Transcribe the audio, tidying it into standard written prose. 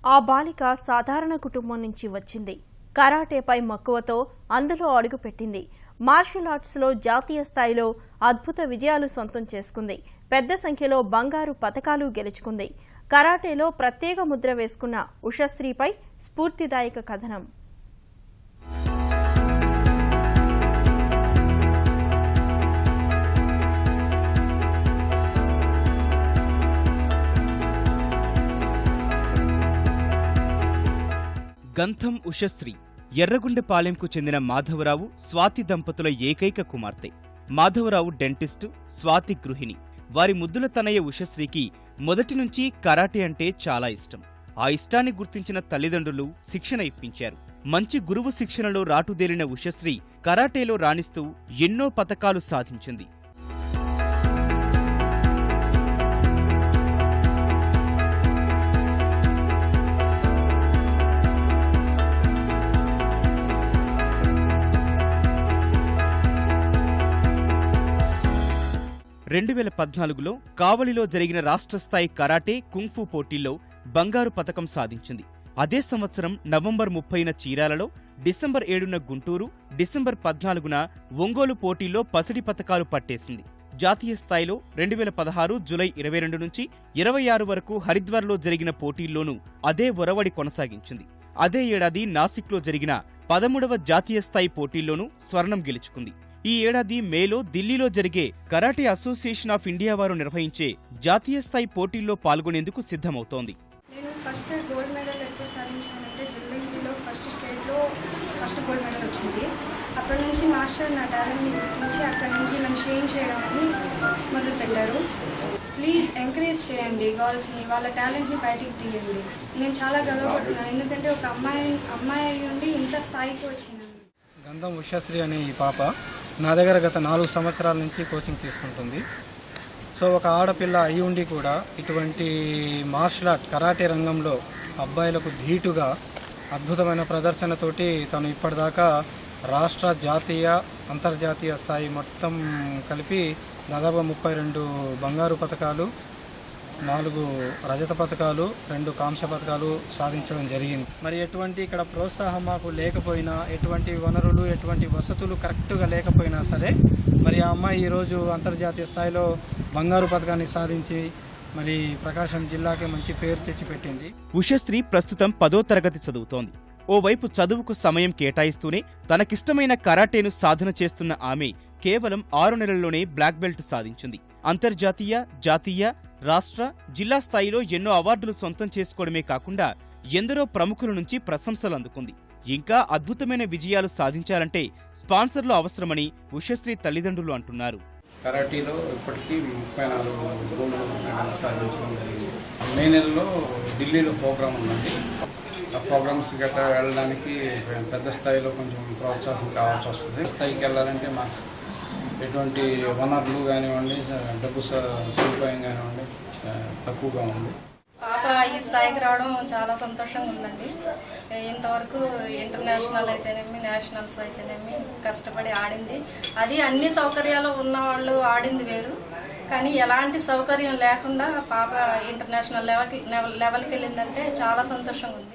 ఆ బాలిక సాధారణ కుటుంబం నుంచి వచ్చింది. కరాటేపై మక్కువతో అందులో అడుగుపెట్టింది. మార్షల్ ఆర్ట్స్లో జాతీయ స్థాయిలో అద్భుత విజయాలు సొంతం చేసుకుంది. పెద్ద సంఖ్యలో బంగారు పతకాలు గెలుచుకుంది. కరాటేలో ప్రత్యేక ముద్ర వేసుకున్న ఉషశ్రీపై స్ఫూర్తిదాయక కథనం. గంధం ఉషశ్రీ ఎర్రగుండెపాలెంకు చెందిన మాధవరావు, స్వాతి దంపతుల ఏకైక కుమార్తె. మాధవరావు డెంటిస్టు, స్వాతి గృహిణి. వారి ముద్దుల తనయ్య ఉషశ్రీకి మొదటి నుంచి కరాటే అంటే చాలా ఇష్టం. ఆ ఇష్టాన్ని గుర్తించిన తల్లిదండ్రులు శిక్షణ ఇప్పించారు. మంచి గురువు శిక్షణలో రాటుదేలిన ఉషశ్రీ కరాటేలో రాణిస్తూ ఎన్నో పతకాలు సాధించింది. (2014లో కావలిలో జరిగిన రాష్ట్రస్థాయి కరాటే కుంగ్ఫూ పోటీల్లో బంగారు పతకం సాధించింది. అదే సంవత్సరం నవంబర్ 30న చీరాలలో, డిసెంబర్ 7న గుంటూరు, డిసెంబర్ 14న ఒంగోలు పోటీల్లో పసిడి పతకాలు పట్టేసింది. జాతీయ స్థాయిలో 2016 జూలై 22 నుంచి 26 వరకు హరిద్వార్లో జరిగిన పోటీల్లోనూ అదే ఒరవడి కొనసాగించింది. అదే ఏడాది నాసిక్లో జరిగిన 13వ జాతీయ స్థాయి పోటీల్లోనూ స్వర్ణం గెలుచుకుంది. ఈ ఏడాది మేలో ఢిల్లీలో జరిగే కరాటే అసోసియేషన్ ఆఫ్ ఇండియా వారు నిర్వహించే జాతీయ స్థాయి పోటీల్లో పాల్గొనేందుకు సిద్ధమవుతోంది. నేను ఫస్ట్ గోల్డ్ మెడల్ ఎప్పుడు సాధించానంటే జిల్లంగిలో ఫస్ట్ స్టేట్లో ఫస్ట్ గోల్డ్ మెడల్ వచ్చింది. అప్పటి నుంచి మాస్టర్ నా టాలెంట్ని గుర్తించి అక్కడి నుంచి నన్ను షేర్ చేయడం అని మొదలుపెట్టారు. ప్లీజ్ ఎంకరేజ్ చేయండి గర్ల్స్ని, వాళ్ళ టాలెంట్ని బయటికి తీయండి. నేను చాలా గర్వపడుతున్నాను, ఎందుకంటే ఒక అమ్మాయి నుండి ఇంత స్థాయికి వచ్చినాను. గంధం ఉషశ్రీ అనే ఈ పాప నా దగ్గర గత 4 సంవత్సరాల నుంచి కోచింగ్ తీసుకుంటుంది. సో ఒక ఆడపిల్ల అయి ఉండి కూడా ఇటువంటి మార్షల్ ఆర్ట్ కరాటే రంగంలో అబ్బాయిలకు ధీటుగా అద్భుతమైన ప్రదర్శనతోటి తను ఇప్పటిదాకా రాష్ట్ర, జాతీయ, అంతర్జాతీయ స్థాయి మొత్తం కలిపి దాదాపు 32 బంగారు పతకాలు, 4 రజత పతకాలు, 2 కాంస్య పతకాలు సాధించడం జరిగింది. మరి ఎటువంటి ఇక్కడ ప్రోత్సాహం మాకు లేకపోయినా, ఎటువంటి వనరులు, ఎటువంటి వసతులు కరెక్ట్గా లేకపోయినా సరే మరి ఆ అమ్మాయి ఈరోజు అంతర్జాతీయ స్థాయిలో బంగారు పతకాన్ని సాధించి మరి ప్రకాశం జిల్లాకి మంచి పేరు తెచ్చిపెట్టింది. ఉషశ్రీ ప్రస్తుతం 10వ తరగతి చదువుతోంది. ఓవైపు చదువుకు సమయం కేటాయిస్తూనే తనకిష్టమైన కరాటేను సాధన చేస్తున్న ఆమె కేవలం 6 నెలల్లోనే బ్లాక్ బెల్ట్ సాధించింది. అంతర్జాతీయ, జాతీయ, రాష్ట్ర, జిల్లా స్థాయిలో ఎన్నో అవార్డులు సొంతం చేసుకోవడమే కాకుండా ఎందరో ప్రముఖుల నుంచి ప్రశంసలు అందుకుంది. ఇంకా అద్భుతమైన విజయాలు సాధించాలంటే స్పాన్సర్లు అవసరమని ఉషశ్రీ తల్లిదండ్రులు అంటున్నారు. కరాటీలో ఇప్పటికీ 34 గోల్డ్ మెడల్ సాధించడం జరిగింది. మే నెలలో ఢిల్లీలో ప్రోగ్రాం ఉందండి. ఆ ప్రోగ్రామ్స్ గట్రా వెళ్ళడానికి పెద్ద స్థాయిలో కొంచెం ప్రోత్సాహం కావాల్సి వస్తుంది. స్థాయికి వెళ్ళాలంటే మాకు ఎటువంటి వనరులు కానివ్వండి, డబ్బు సదుపాయం కానివ్వండి తక్కువగా ఉంది. పాప ఈ స్థాయికి రావడం చాలా సంతోషంగా ఉందండి. ఇంతవరకు ఇంటర్నేషనల్ అయితేనేమి, నేషనల్స్ అయితేనేమి కష్టపడి ఆడింది. అది అన్ని సౌకర్యాలు ఉన్నవాళ్ళు ఆడింది వేరు, కానీ ఎలాంటి సౌకర్యం లేకుండా పాప ఇంటర్నేషనల్ లెవెల్కి వెళ్ళిందంటే చాలా సంతోషంగా ఉంది.